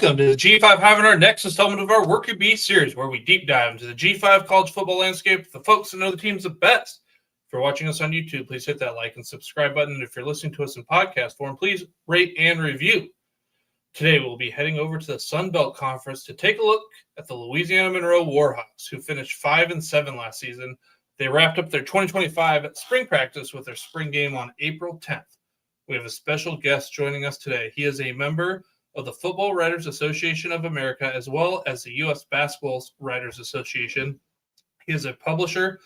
Welcome to the G5 Hive and our next installment of our Worker Bee series, where we deep dive into the G5 college football landscape with the folks that know the teams the best. If you're watching us on YouTube, please hit that like and subscribe button. And if you're listening to us in podcast form, please rate and review. Today, we'll be heading over to the FunBelt Conference to take a look at the Louisiana Monroe Warhawks, who finished 5-7 last season. They wrapped up their 2025 spring practice with their spring game on April 10th. We have a special guest joining us today. He is a member of the Football Writers Association of America, as well as the U.S. Basketball Writers Association. He is a publisher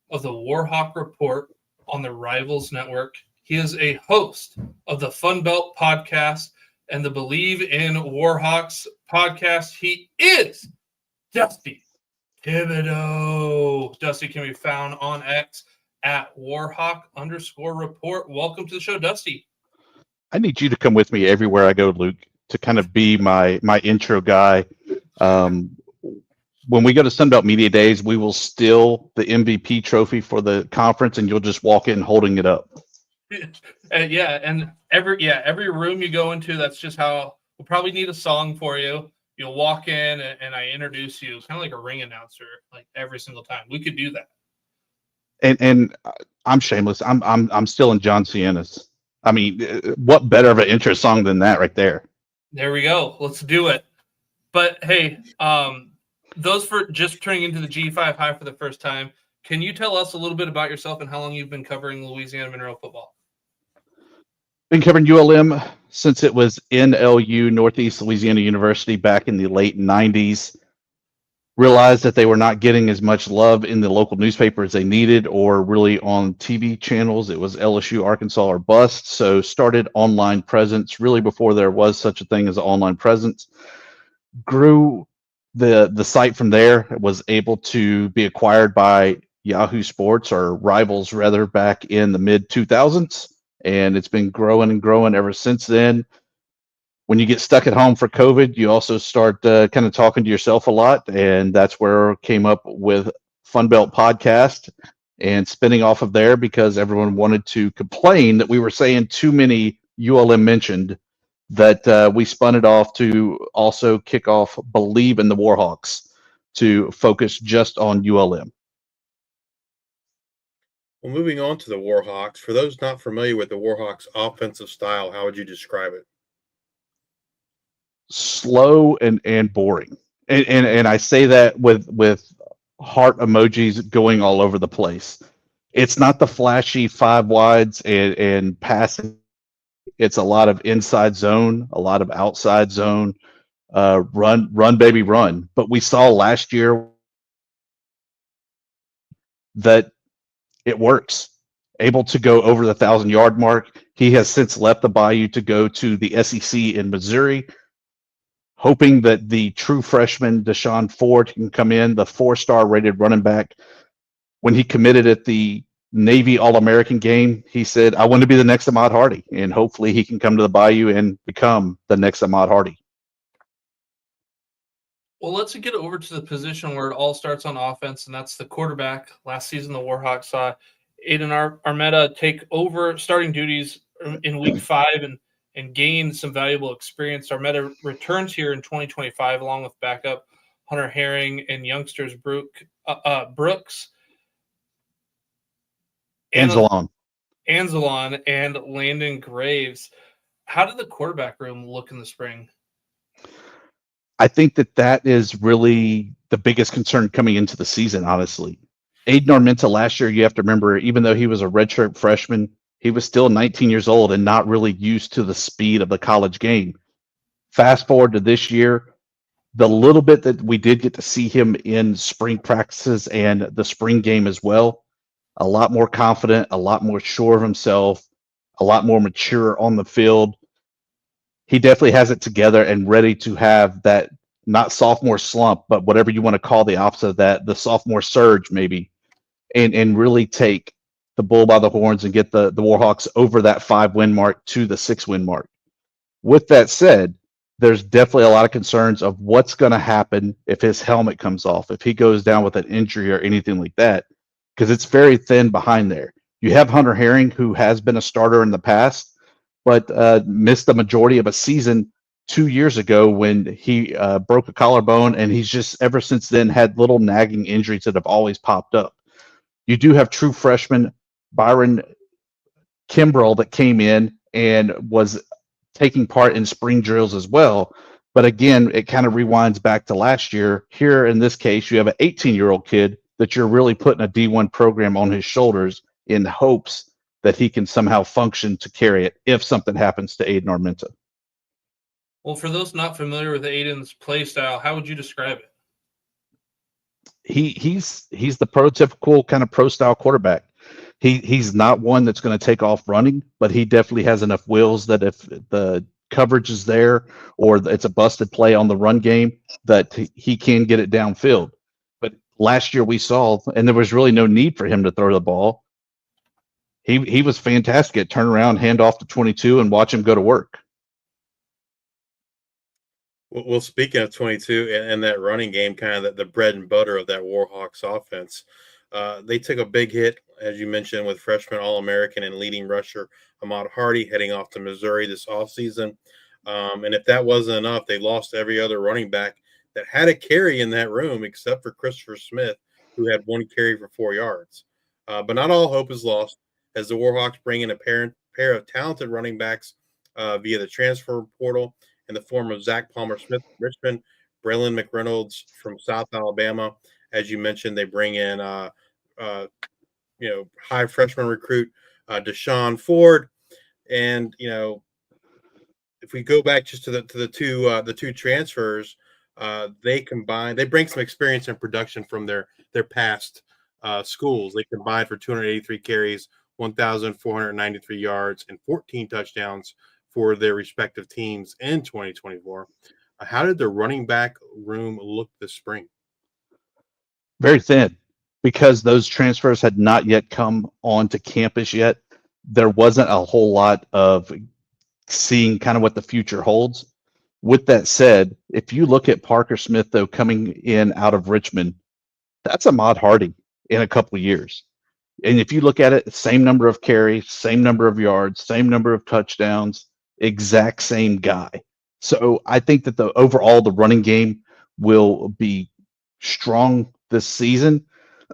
of the Warhawk Report on the Rivals Network. He is a host of the FunBelt Podcast and the Bleav in Warhawks podcast. He is Dusty Thibodeaux. Dusty can be found on X at Warhawk_report. Welcome to the show, Dusty. I need you to come with me everywhere I go, Luke, to kind of be my intro guy. When we go to Sunbelt Media Days, we will steal the MVP trophy for the conference, and you'll just walk in holding it up. And every room you go into, that's just how we'll probably need a song for you. You'll walk in and I introduce you, kind of like a ring announcer, like every single time. We could do that. And I'm shameless. I'm still in John Sienna's. I mean, what better of an intro song than that right there? There we go. Let's do it. But hey, those for just turning into the G5 Hive for the first time, can you tell us a little bit about yourself and how long you've been covering Louisiana Monroe football? Been covering ULM since it was NLU, Northeast Louisiana University, back in the late 90s. Realized that they were not getting as much love in the local newspaper as they needed, or really on TV channels. It was LSU, Arkansas, or bust. So started online presence really before there was such a thing as an online presence. Grew the site from there. Was able to be acquired by Yahoo Sports, or Rivals rather, back in the mid 2000s. And it's been growing and growing ever since then. When you get stuck at home for COVID, you also start kind of talking to yourself a lot. And that's where I came up with FunBelt Podcast and spinning off of there, because everyone wanted to complain that we were saying too many ULM mentioned, that we spun it off to also kick off Bleav in the Warhawks, to focus just on ULM. Well, moving on to the Warhawks, for those not familiar with the Warhawks' offensive style, how would you describe it? Slow and boring. And I say that with heart emojis going all over the place. It's not the flashy five wides and passing. It's a lot of inside zone, a lot of outside zone, run, baby, run. But we saw last year that it works. Able to go over the 1,000-yard mark. He has since left the Bayou to go to the SEC in Missouri, hoping that the true freshman Deshaun Ford can come in, the 4-star rated running back. When he committed at the Navy All-American game, he said, I want to be the next Ahmad Hardy, and hopefully he can come to the Bayou and become the next Ahmad Hardy. Well, let's get over to the position where it all starts on offense, and that's the quarterback. Last season, the Warhawks saw Aiden Armetta take over starting duties in Week 5 and gain some valuable experience. Armetta returns here in 2025 along with backup Hunter Herring and youngsters Brooks Anzalon and Landon Graves. How did the quarterback room look in the spring? I think that is really the biggest concern coming into the season, honestly. Aiden Armenta last year, you have to remember, even though he was a redshirt freshman, he was still 19 years old and not really used to the speed of the college game. Fast forward to this year, the little bit that we did get to see him in spring practices and the spring game as well, a lot more confident, a lot more sure of himself, a lot more mature on the field. He definitely has it together and ready to have that, not sophomore slump, but whatever you want to call the opposite of that, the sophomore surge maybe, and really take the bull by the horns and get the Warhawks over that 5-win mark to the 6-win mark. With that said, there's definitely a lot of concerns of what's going to happen if his helmet comes off, if he goes down with an injury or anything like that, because it's very thin behind there. You have Hunter Herring, who has been a starter in the past, but missed the majority of a season 2 years ago when he broke a collarbone, and he's just ever since then had little nagging injuries that have always popped up. You do have true freshman Byron Kimbrell that came in and was taking part in spring drills as well. But again, it kind of rewinds back to last year. Here in this case, you have an 18-year-old kid that you're really putting a D1 program on his shoulders in hopes that he can somehow function to carry it if something happens to Aiden Armenta. Well, for those not familiar with Aiden's play style, how would you describe it? He's the prototypical kind of pro style quarterback. He's not one that's going to take off running, but he definitely has enough wheels that if the coverage is there or it's a busted play on the run game, that he can get it downfield. But last year we saw, and there was really no need for him to throw the ball. He was fantastic at turn around, hand off to 22, and watch him go to work. Well, speaking of 22 and that running game, kind of the bread and butter of that Warhawks offense, they took a big hit, as you mentioned, with freshman All-American and leading rusher Ahmad Hardy heading off to Missouri this offseason. And if that wasn't enough, they lost every other running back that had a carry in that room except for Christopher Smith, who had one carry for 4 yards. But not all hope is lost as the Warhawks bring in a pair of talented running backs via the transfer portal in the form of Zach Palmer-Smith from Richmond, Braylon McReynolds from South Alabama. As you mentioned, they bring in high freshman recruit Deshaun Ford, and if we go back just to the two transfers, they bring some experience and production from their past schools. They combined for 283 carries, 1,493 yards, and 14 touchdowns for their respective teams in 2024. How did the running back room look this spring? Very thin, because those transfers had not yet come onto campus yet. There wasn't a whole lot of seeing kind of what the future holds. With that said, if you look at Parker Smith, though, coming in out of Richmond, that's Ahmad Hardy in a couple of years. And if you look at it, same number of carries, same number of yards, same number of touchdowns, exact same guy. So I think that the running game will be strong this season,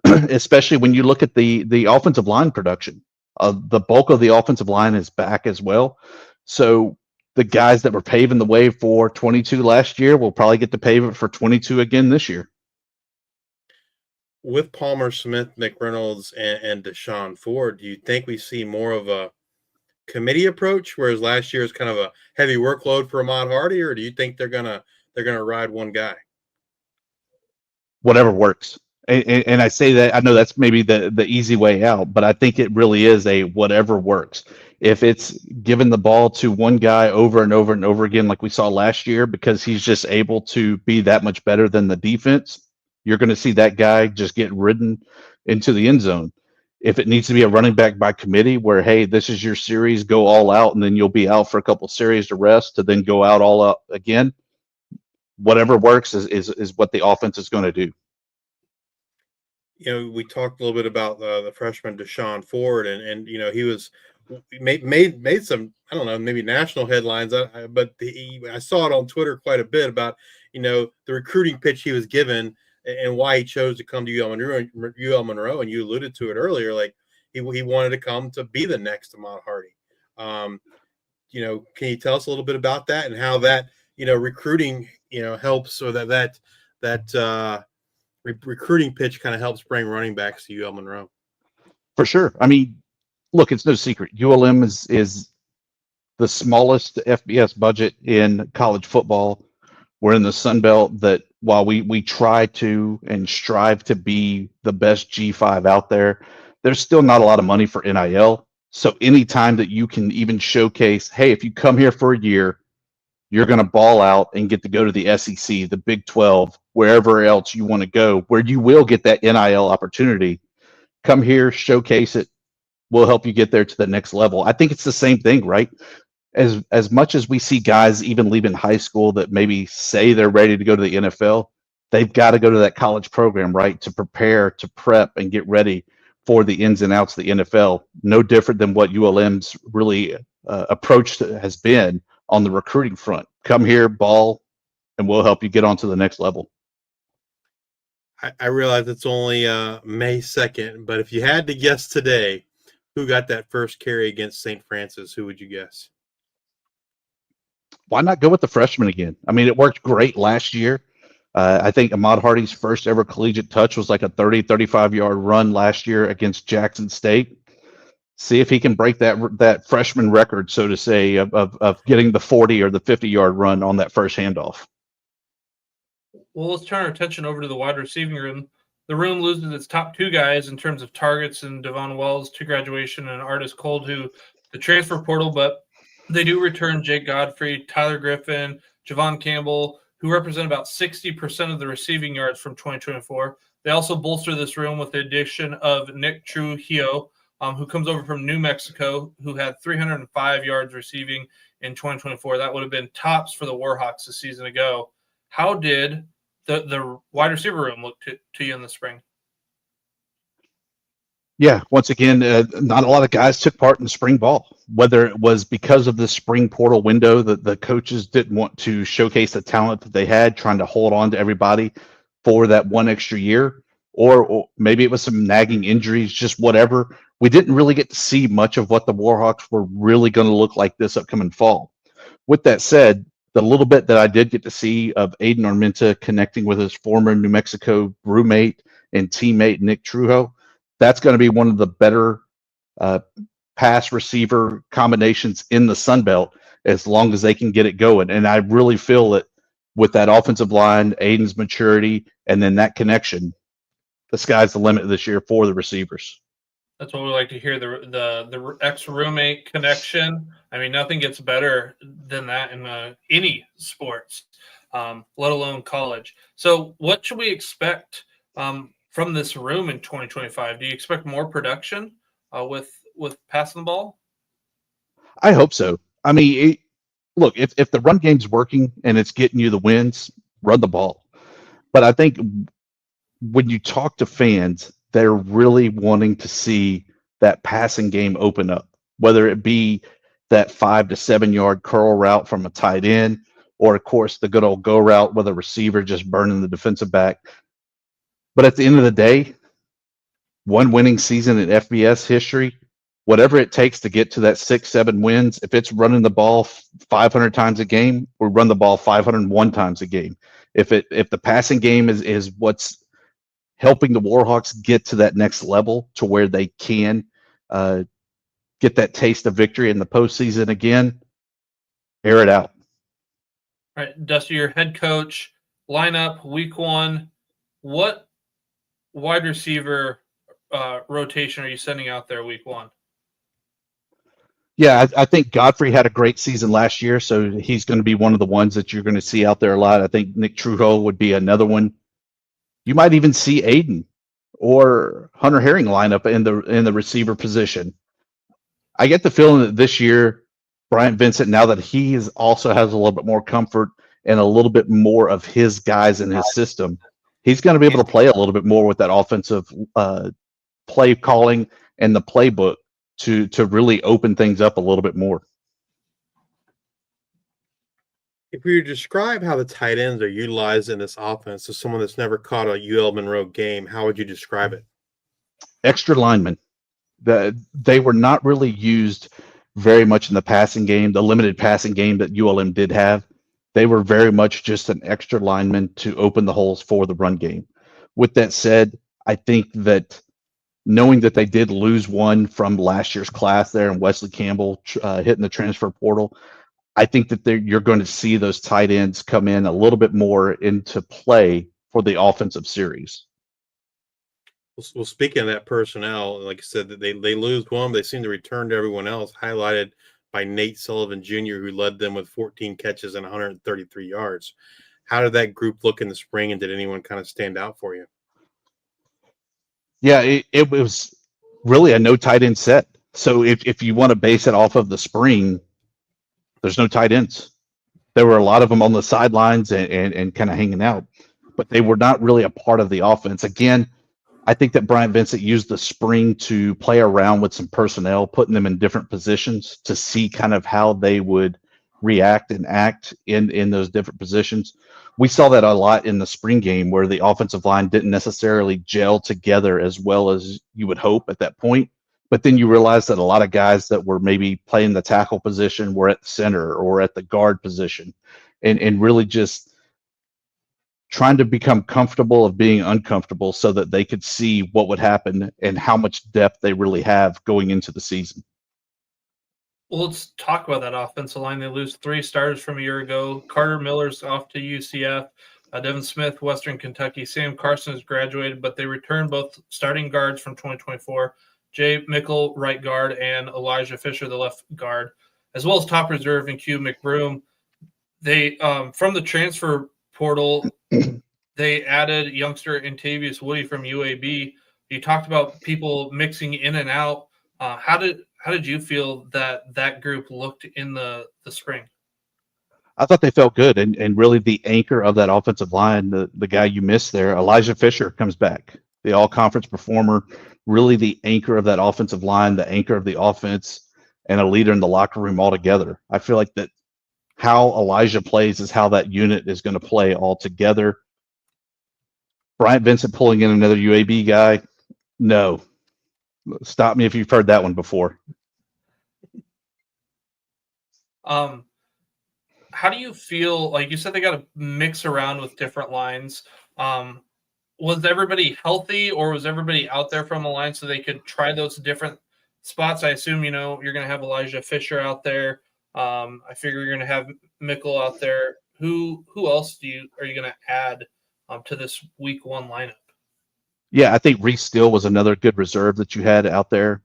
especially when you look at the offensive line production. The bulk of the offensive line is back as well. So the guys that were paving the way for 22 last year will probably get to pave it for 22 again this year. With Palmer, Smith, McReynolds, and Deshaun Ford, do you think we see more of a committee approach, whereas last year is kind of a heavy workload for Ahmad Hardy, or do you think they're gonna ride one guy? Whatever works. And I say that, I know that's maybe the easy way out, but I think it really is a whatever works. If it's giving the ball to one guy over and over and over again, like we saw last year, because he's just able to be that much better than the defense, you're going to see that guy just get ridden into the end zone. If it needs to be a running back by committee where, hey, this is your series, go all out, and then you'll be out for a couple series to rest to then go out all out again, whatever works is what the offense is going to do. We talked a little bit about the freshman Deshaun Ford, and he was made some, I don't know, maybe national headlines, but I saw it on Twitter quite a bit about the recruiting pitch he was given and why he chose to come to UL Monroe, and you alluded to it earlier, like he wanted to come to be the next Ahmad Hardy. Can you tell us a little bit about that and how that recruiting helps, or that recruiting pitch kind of helps bring running backs to UL Monroe? For sure. I mean, look, it's no secret. ULM is the smallest FBS budget in college football. We're in the Sun Belt that while we try to and strive to be the best G5 out there, there's still not a lot of money for NIL. So anytime that you can even showcase, hey, if you come here for a year, you're going to ball out and get to go to the SEC, the Big 12, wherever else you want to go, where you will get that NIL opportunity. Come here, showcase it. We'll help you get there to the next level. I think it's the same thing, right? As much as we see guys even leaving high school that maybe say they're ready to go to the NFL, they've got to go to that college program, right, to prepare, to prep, and get ready for the ins and outs of the NFL. No different than what ULM's really approach has been on the recruiting front, come here, ball, and we'll help you get on to the next level. I realize it's only May 2nd, but if you had to guess today, who got that first carry against St. Francis, who would you guess? Why not go with the freshman again? I mean, it worked great last year. I think Ahmad Hardy's first ever collegiate touch was like a 35-yard run last year against Jackson State. See if he can break that freshman record, so to say, of getting the 40 or the 50-yard run on that first handoff. Well, let's turn our attention over to the wide receiving room. The room loses its top two guys in terms of targets in Devon Wells to graduation and Artis Cold, who the transfer portal, but they do return Jake Godfrey, Tyler Griffin, Javon Campbell, who represent about 60% of the receiving yards from 2024. They also bolster this room with the addition of Nick Trujillo, who comes over from New Mexico, who had 305 yards receiving in 2024. That would have been tops for the Warhawks a season ago. How did the wide receiver room look to you in the spring? Yeah, once again, not a lot of guys took part in the spring ball, whether it was because of the spring portal window that the coaches didn't want to showcase the talent that they had, trying to hold on to everybody for that one extra year, or maybe it was some nagging injuries, just whatever. We didn't really get to see much of what the Warhawks were really going to look like this upcoming fall. With that said, the little bit that I did get to see of Aiden Armenta connecting with his former New Mexico roommate and teammate Nick Trujillo, that's going to be one of the better pass receiver combinations in the FunBelt as long as they can get it going. And I really feel that with that offensive line, Aiden's maturity, and then that connection, the sky's the limit this year for the receivers. That's what we like to hear, the ex-roommate connection. I mean, nothing gets better than that in any sports, let alone college. So what should we expect from this room in 2025? Do you expect more production with passing the ball? I hope so. I mean, look, if the run game's working and it's getting you the wins, run the ball. But I think when you talk to fans, they're really wanting to see that passing game open up, whether it be that 5 to 7 yard curl route from a tight end, or of course the good old go route with a receiver just burning the defensive back. But at the end of the day, one winning season in FBS history, whatever it takes to get to that 6-7 wins, if it's running the ball 500 times a game, we run the ball 501 times a game. If the passing game is what's helping the Warhawks get to that next level to where they can get that taste of victory in the postseason again, air it out. All right, Dusty, your head coach, lineup, week one, what wide receiver rotation are you sending out there week one? Yeah, I think Godfrey had a great season last year, so he's going to be one of the ones that you're going to see out there a lot. I think Nick Trujillo would be another one. You might even see Aiden or Hunter Herring line up in the receiver position. I get the feeling that this year, Bryant Vincent, now that he also has a little bit more comfort and a little bit more of his guys in his system, he's going to be able to play a little bit more with that offensive play calling and the playbook to really open things up a little bit more. If we were to describe how the tight ends are utilized in this offense to someone that's never caught a UL Monroe game, how would you describe it? Extra linemen. They were not really used very much in the passing game, the limited passing game that ULM did have. They were very much just an extra lineman to open the holes for the run game. With that said, I think that knowing that they did lose one from last year's class there and Wesley Campbell hitting the transfer portal, I think that you're going to see those tight ends come in a little bit more into play for the offensive series. Well, speaking of that personnel, like I said, they lose one, but they seem to return to everyone else, highlighted by Nate Sullivan Jr., who led them with 14 catches and 133 yards. How did that group look in the spring, and did anyone kind of stand out for you? Yeah, it was really a no tight end set. So if you want to base it off of the spring, there's no tight ends. There were a lot of them on the sidelines and kind of hanging out, but they were not really a part of the offense. Again, I think that Bryant Vincent used the spring to play around with some personnel, putting them in different positions to see kind of how they would react and act in those different positions. We saw that a lot in the spring game where the offensive line didn't necessarily gel together as well as you would hope at that point. But then you realize that a lot of guys that were maybe playing the tackle position were at the center or at the guard position, and really just trying to become comfortable of being uncomfortable so that they could see what would happen and how much depth they really have going into the season. Well, let's talk about that offensive line. They lose 3 starters from a year ago. Carter Miller's off to UCF. Devin Smith, Western Kentucky. Sam Carson has graduated, but they return both starting guards from 2024. Jay Mickle, right guard, and Elijah Fisher, the left guard, as well as top reserve and Q McBroom. They, from the transfer portal, they added youngster Antavius Woody from UAB. You talked about people mixing in and out. How did you feel that group looked in the spring? I thought they felt good, and really the anchor of that offensive line, the guy you missed there, Elijah Fisher, comes back. The all-conference performer, really the anchor of that offensive line, the anchor of the offense, and a leader in the locker room altogether. I feel like that how Elijah plays is how that unit is going to play all together. Bryant Vincent pulling in another UAB guy, no. Stop me if you've heard that one before. How do you feel? Like you said, they got to mix around with different lines. Was everybody healthy, or was everybody out there from a line so they could try those different spots? I assume, you're going to have Elijah Fisher out there. I figure you're going to have Mickle out there. Who else are you going to add to this week 1 lineup? Yeah, I think Reese Steele was another good reserve that you had out there.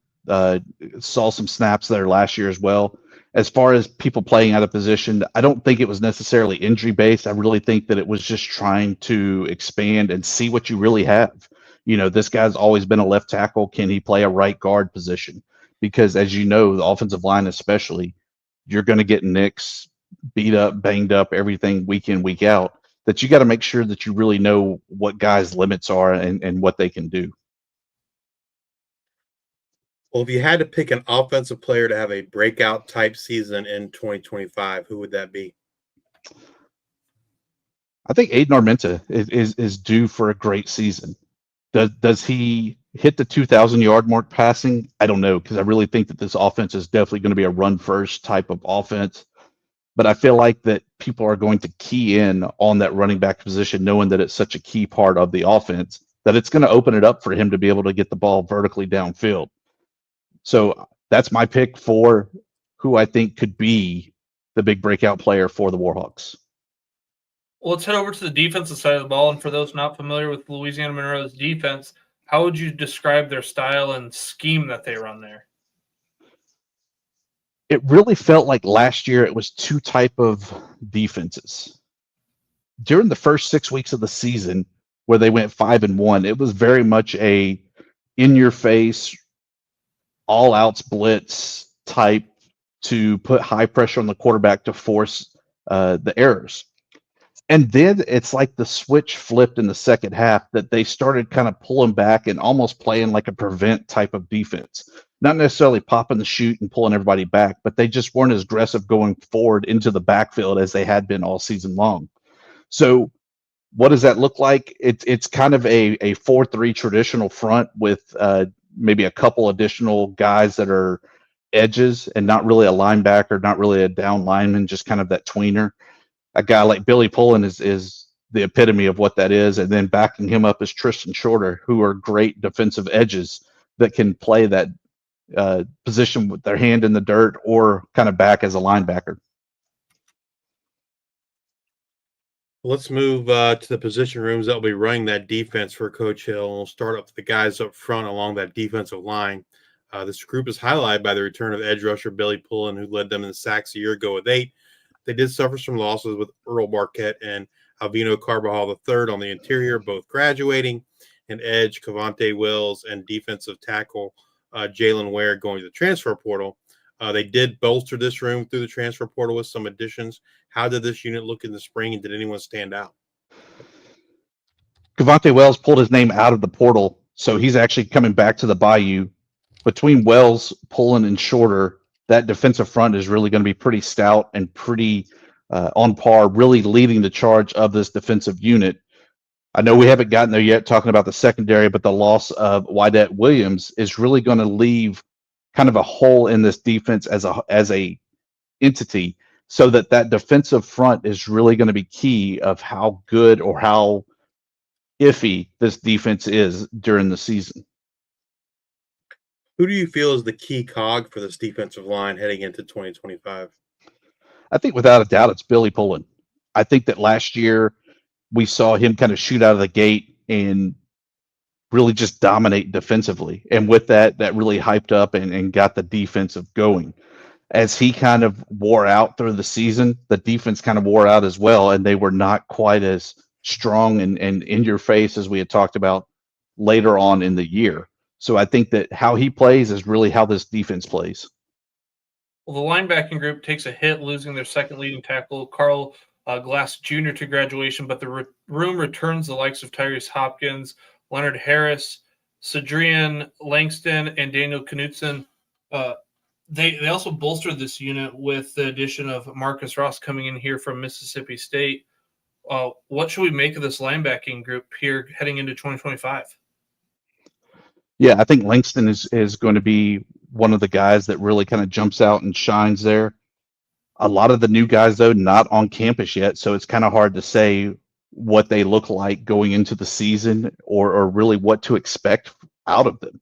Saw some snaps there last year as well. As far as people playing out of position, I don't think it was necessarily injury-based. I really think that it was just trying to expand and see what you really have. This guy's always been a left tackle. Can he play a right guard position? Because as you know, the offensive line especially, you're going to get nicks, beat up, banged up, everything week in, week out, that you got to make sure that you really know what guys' limits are and what they can do. Well, if you had to pick an offensive player to have a breakout type season in 2025, who would that be? I think Aiden Armenta is due for a great season. Does he hit the 2,000-yard mark passing? I don't know, because I really think that this offense is definitely going to be a run-first type of offense. But I feel like that people are going to key in on that running back position, knowing that it's such a key part of the offense, that it's going to open it up for him to be able to get the ball vertically downfield. So that's my pick for who I think could be the big breakout player for the Warhawks. Well, let's head over to the defensive side of the ball. And for those not familiar with Louisiana Monroe's defense, how would you describe their style and scheme that they run there? It really felt like last year it was 2 type of defenses. During the first 6 weeks of the season, where they went 5-1, it was very much a in-your-face, all-outs blitz type to put high pressure on the quarterback to force the errors. And then it's like the switch flipped in the second half, that they started kind of pulling back and almost playing like a prevent type of defense. Not necessarily popping the chute and pulling everybody back, but they just weren't as aggressive going forward into the backfield as they had been all season long. So what does that look like? It's kind of a 4-3 traditional front with maybe a couple additional guys that are edges and not really a linebacker, not really a down lineman, just kind of that tweener. A guy like Billy Pullen is the epitome of what that is. And then backing him up is Tristan Shorter, who are great defensive edges that can play that position with their hand in the dirt or kind of back as a linebacker. Let's move to the position rooms that will be running that defense for Coach Hill. And we'll start up with the guys up front along that defensive line. This group is highlighted by the return of edge rusher Billy Pullen, who led them in the sacks a year ago with 8. They did suffer some losses with Earl Barquette and Alvino Carbajal III on the interior, both graduating, and edge Cavante Wills and defensive tackle Jalen Ware going to the transfer portal. They did bolster this room through the transfer portal with some additions. How did this unit look in the spring, and did anyone stand out? Cavante Wells pulled his name out of the portal, so he's actually coming back to the Bayou. Between Wells, Pullen, and Shorter, that defensive front is really going to be pretty stout and pretty on par, really leading the charge of this defensive unit. I know we haven't gotten there yet talking about the secondary, but the loss of Wydett Williams is really going to leave kind of a hole in this defense as a entity, so that defensive front is really going to be key of how good or how iffy this defense is during the season. Who do you feel is the key cog for this defensive line heading into 2025? I think without a doubt it's Billy Pullen. I think that last year we saw him kind of shoot out of the gate and really just dominate defensively. And with that really hyped up and got the defensive going. As he kind of wore out through the season, the defense kind of wore out as well, and they were not quite as strong and in your face as we had talked about later on in the year. So I think that how he plays is really how this defense plays. Well, the linebacking group takes a hit, losing their second leading tackle, Carl Glass Jr., to graduation, but the room returns the likes of Tyrese Hopkins, Leonard Harris, Cedrian Langston, and Daniel Knutson. They also bolstered this unit with the addition of Marcus Ross coming in here from Mississippi State. What should we make of this linebacking group here heading into 2025? Yeah, I think Langston is going to be one of the guys that really kind of jumps out and shines there. A lot of the new guys, though, not on campus yet, so it's kind of hard to say what they look like going into the season or really what to expect out of them.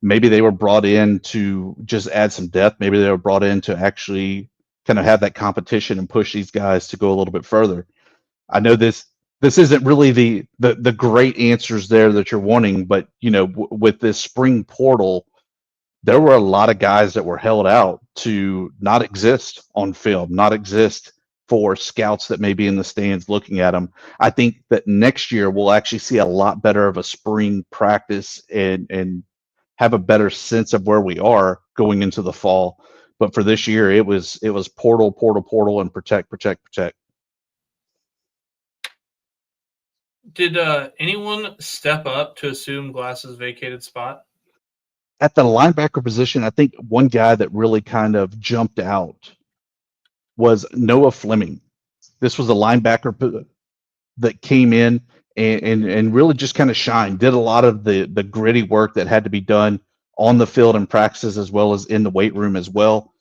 Maybe they were brought in to just add some depth. Maybe they were brought in to actually kind of have that competition and push these guys to go a little bit further. I know this isn't really the great answers there that you're wanting, but with this spring portal, there were a lot of guys that were held out to not exist on film, not exist for scouts that may be in the stands looking at them. I think that next year we'll actually see a lot better of a spring practice and have a better sense of where we are going into the fall. But for this year, it was portal, and protect. Did anyone step up to assume Glass's vacated spot? At the linebacker position, I think one guy that really kind of jumped out was Noah Fleming. This was a linebacker that came in and really just kind of shined, did a lot of the gritty work that had to be done on the field and practices as well as in the weight room as well.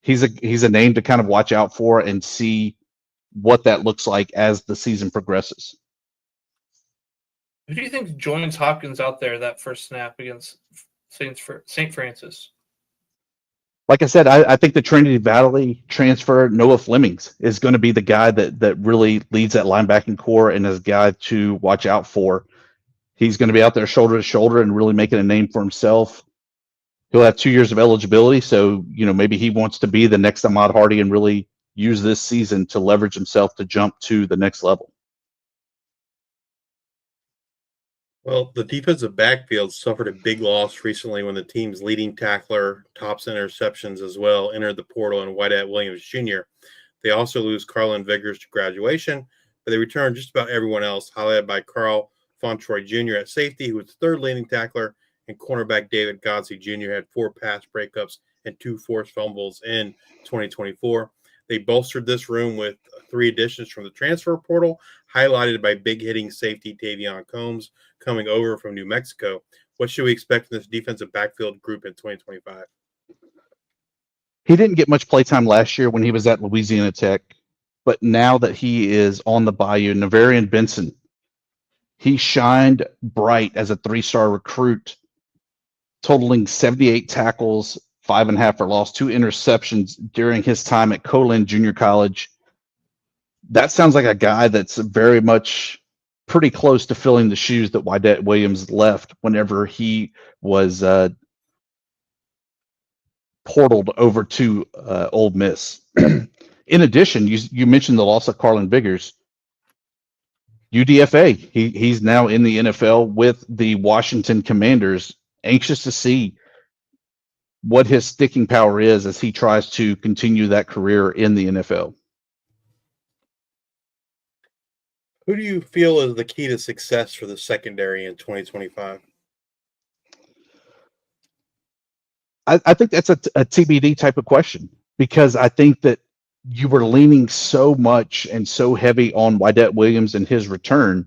He's a name to kind of watch out for and see what that looks like as the season progresses. Who do you think joins Hopkins out there that first snap against St. Francis? Like I said, I think the Trinity Valley transfer, Noah Flemings, is going to be the guy that really leads that linebacking core and is a guy to watch out for. He's going to be out there shoulder to shoulder and really making a name for himself. He'll have 2 years of eligibility, so maybe he wants to be the next Ahmad Hardy and really use this season to leverage himself to jump to the next level. Well, the defensive backfield suffered a big loss recently when the team's leading tackler, tops interceptions as well, entered the portal in Wydett Williams Jr. They also lose Carlin Vickers to graduation, but they return just about everyone else, highlighted by Carl Fontroy Jr. at safety, who was the third leading tackler, and cornerback David Godsey Jr. had 4 pass breakups and 2 forced fumbles in 2024. They bolstered this room with 3 additions from the transfer portal, highlighted by big hitting safety Tavion Combs coming over from New Mexico. What should we expect from this defensive backfield group in 2025? He didn't get much playtime last year when he was at Louisiana Tech, but now that he is on the Bayou, Navarian Benson, he shined bright as a 3-star recruit, totaling 78 tackles, 5.5 for loss, 2 interceptions during his time at Colin Junior College. That sounds like a guy that's very much pretty close to filling the shoes that Wydett Williams left whenever he was portaled over to Ole Miss. In addition, you mentioned the loss of Carlin Vickers. UDFA, he's now in the NFL with the Washington Commanders. Anxious to see what his sticking power is as he tries to continue that career in the NFL. Who do you feel is the key to success for the secondary in 2025? I think that's a TBD type of question, because I think that you were leaning so much and so heavy on Wydett Williams and his return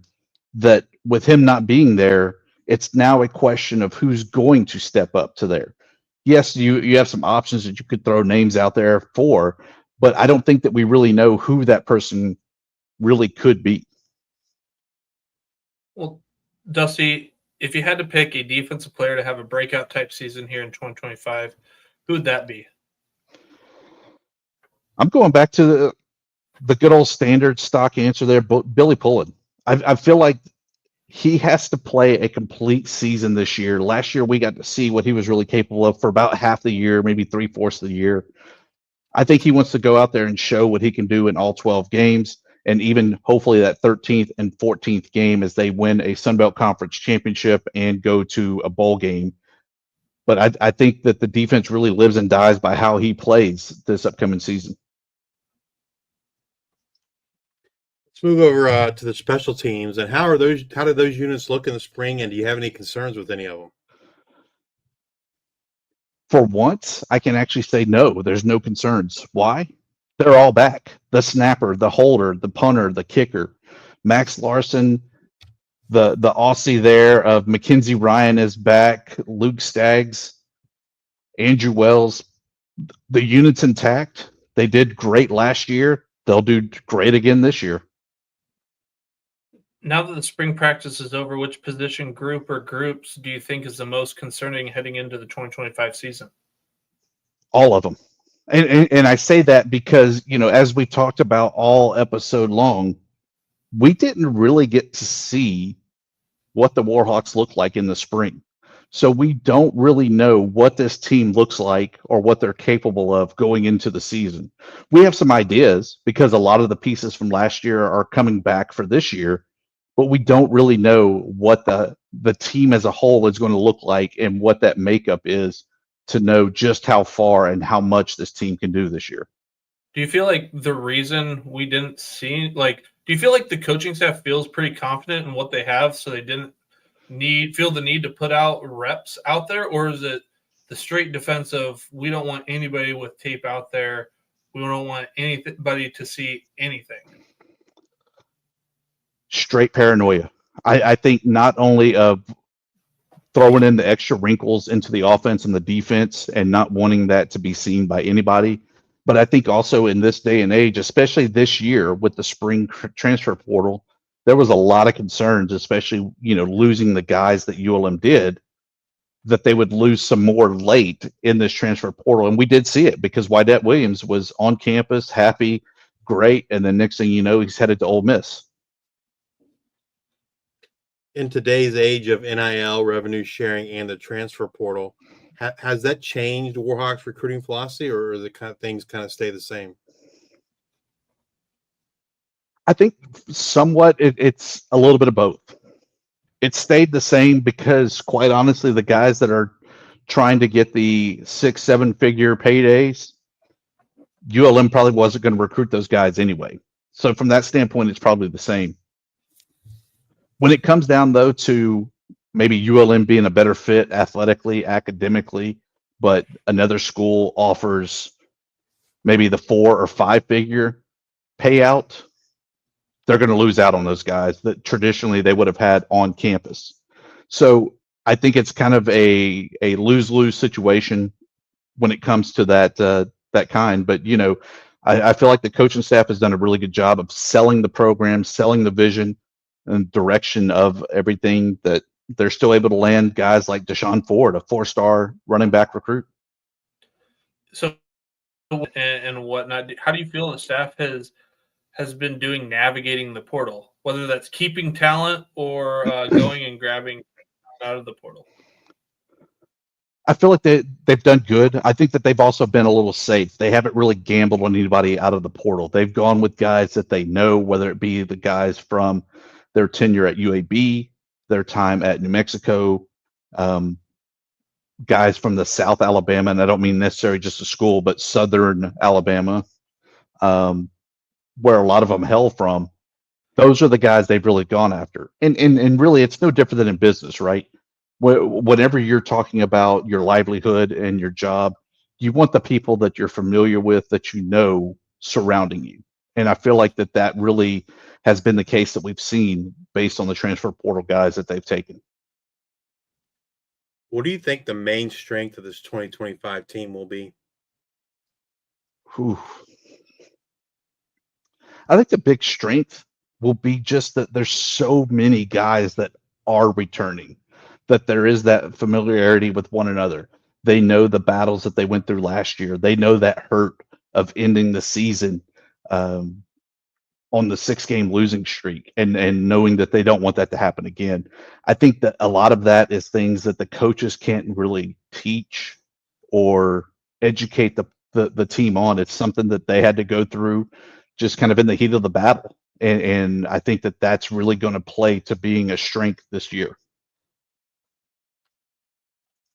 that with him not being there, it's now a question of who's going to step up to there. Yes, you have some options that you could throw names out there for, but I don't think that we really know who that person really could be. Well, Dusty, if you had to pick a defensive player to have a breakout type season here in 2025, who would that be? I'm going back to the good old standard stock answer there, Billy Pullen. I feel like he has to play a complete season this year. Last year, we got to see what he was really capable of for about half the year, maybe 3/4 of the year. I think he wants to go out there and show what he can do in all 12 games, and even hopefully that 13th and 14th game as they win a Sun Belt Conference championship and go to a bowl game. But I think that the defense really lives and dies by how he plays this upcoming season. Let's move over to the special teams. And how did those units look in the spring? And do you have any concerns with any of them? For once, I can actually say no, there's no concerns. Why? They're all back. The snapper, the holder, the punter, the kicker. Max Larson, the Aussie there of Mackenzie Ryan is back. Luke Staggs, Andrew Wells. The unit's intact. They did great last year. They'll do great again this year. Now that the spring practice is over, which position group or groups do you think is the most concerning heading into the 2025 season? All of them. And I say that because, as we talked about all episode long, we didn't really get to see what the Warhawks look like in the spring. So we don't really know what this team looks like or what they're capable of going into the season. We have some ideas because a lot of the pieces from last year are coming back for this year, but we don't really know what the team as a whole is going to look like and what that makeup is to know just how far and how much this team can do this year. Do you feel like the reason we didn't see, do you feel like the coaching staff feels pretty confident in what they have, so they didn't feel the need to put out reps out there? Or is it the straight defense of, we don't want anybody with tape out there, we don't want anybody to see anything? Straight paranoia. I think not only of throwing in the extra wrinkles into the offense and the defense and not wanting that to be seen by anybody, but I think also in this day and age, especially this year with the spring transfer portal, there was a lot of concerns, especially, losing the guys that ULM did, that they would lose some more late in this transfer portal. And we did see it because Wydett Williams was on campus, happy, great. And then next thing you know, he's headed to Ole Miss. In today's age of NIL, revenue sharing, and the transfer portal, has that changed Warhawks recruiting philosophy, or are the kind of things kind of stay the same? I think somewhat it's a little bit of both. It stayed the same because, quite honestly, the guys that are trying to get the 6-7 figure paydays, ULM probably wasn't going to recruit those guys anyway. So from that standpoint, it's probably the same. When it comes down, though, to maybe ULM being a better fit athletically, academically, but another school offers maybe the 4 or 5 figure payout, they're going to lose out on those guys that traditionally they would have had on campus. So I think it's kind of a lose-lose situation when it comes to that kind. But, I feel like the coaching staff has done a really good job of selling the program, selling the vision and direction of everything, that they're still able to land guys like Deshaun Ford, a 4-star running back recruit. So, and whatnot, how do you feel the staff has been doing navigating the portal, whether that's keeping talent or going and grabbing out of the portal? I feel like they've done good. I think that they've also been a little safe. They haven't really gambled on anybody out of the portal. They've gone with guys that they know, whether it be the guys from their tenure at UAB, their time at New Mexico, guys from the South Alabama, and I don't mean necessarily just a school, but Southern Alabama, where a lot of them hail from. Those are the guys they've really gone after. And really, it's no different than in business, right? whenever you're talking about your livelihood and your job, you want the people that you're familiar with, that you know, surrounding you. And I feel like that really has been the case that we've seen based on the transfer portal guys that they've taken. What do you think the main strength of this 2025 team will be? Whew. I think the big strength will be just that there's so many guys that are returning, that there is that familiarity with one another. They know the battles that they went through last year. They know that hurt of ending the season on the 6-game losing streak, and knowing that they don't want that to happen again. I think that a lot of that is things that the coaches can't really teach or educate the team on. It's something that they had to go through just kind of in the heat of the battle. And I think that that's really going to play to being a strength this year.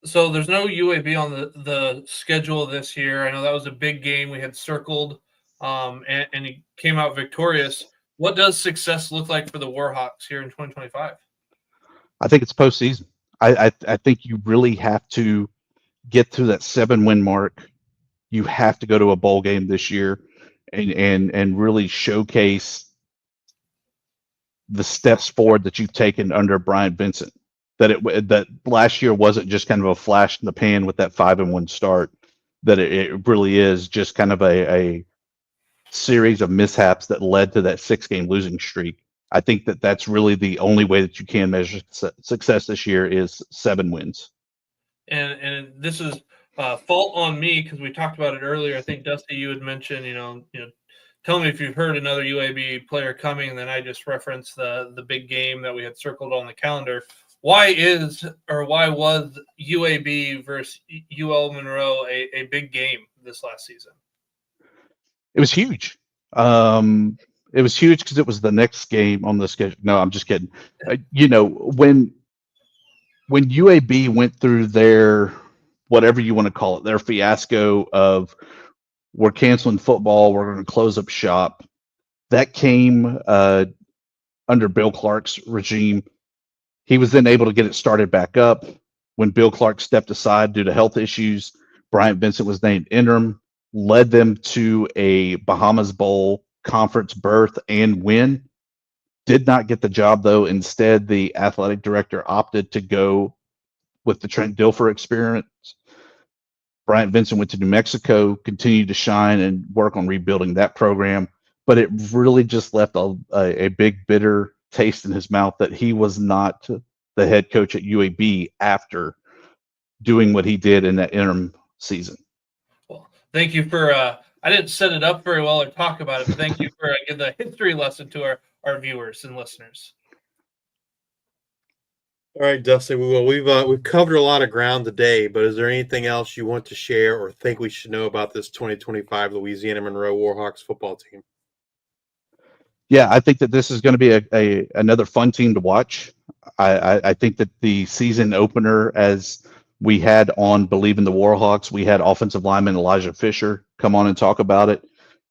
So there's no UAB on the schedule this year. I know that was a big game we had circled, and he came out victorious. What does success look like for the Warhawks here in 2025? I think it's postseason. I think you really have to get to that 7-win mark. You have to go to a bowl game this year and really showcase the steps forward that you've taken under Brian Vincent. That last year wasn't just kind of a flash in the pan with that 5-1 start. That it really is just kind of a series of mishaps that led to that 6-game losing streak. I think that that's really the only way that you can measure success this year is 7 wins. And this is fault on me because we talked about it earlier. I think Dusty, you had mentioned, tell me if you've heard another UAB player coming, and then I just referenced the big game that we had circled on the calendar. Why was UAB versus UL Monroe a big game this last season? It was huge. It was huge because it was the next game on the schedule. No, I'm just kidding. When UAB went through their, whatever you want to call it, their fiasco of we're canceling football, we're going to close up shop, that came under Bill Clark's regime. He was then able to get it started back up. When Bill Clark stepped aside due to health issues, Bryant Vincent was named interim, led them to a Bahamas Bowl conference berth and win. Did not get the job, though. Instead, the athletic director opted to go with the Trent Dilfer experience. Bryant Vincent went to New Mexico, continued to shine and work on rebuilding that program. But it really just left a big, bitter taste in his mouth that he was not the head coach at UAB after doing what he did in that interim season. Well, thank you for I didn't set it up very well or talk about it, but thank you for giving the history lesson to our viewers and listeners. All right, Dusty. We've covered a lot of ground today, but is there anything else you want to share or think we should know about this 2025 Louisiana Monroe Warhawks football team? Yeah, I think that this is going to be another fun team to watch. I think that the season opener, as we had on Bleav in the Warhawks, we had offensive lineman Elijah Fisher come on and talk about it.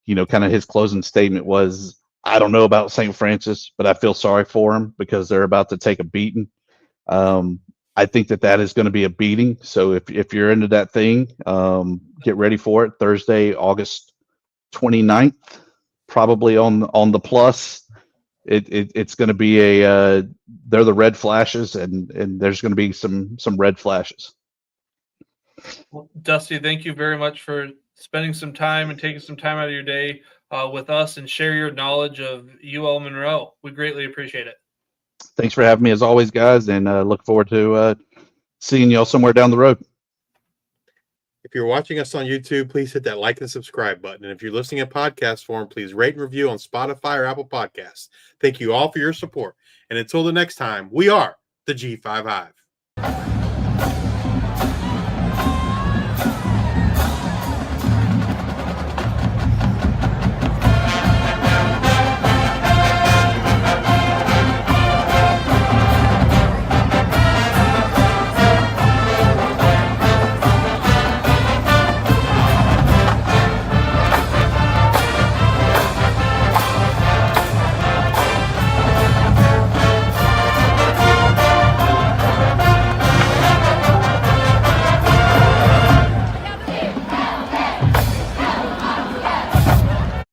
Kind of his closing statement was, I don't know about St. Francis, but I feel sorry for him because they're about to take a beating. I think that is going to be a beating. So if you're into that thing, get ready for it. Thursday, August 29th. Probably on the plus. It's going to be they're the red flashes, and there's going to be some red flashes. Well, Dusty, thank you very much for spending some time and taking some time out of your day with us and share your knowledge of UL Monroe. We greatly appreciate it. Thanks for having me as always, guys, and look forward to seeing y'all somewhere down the road. If you're watching us on YouTube, please hit that like and subscribe button. And if you're listening in podcast form, please rate and review on Spotify or Apple Podcasts. Thank you all for your support. And until the next time, we are the G5 Hive.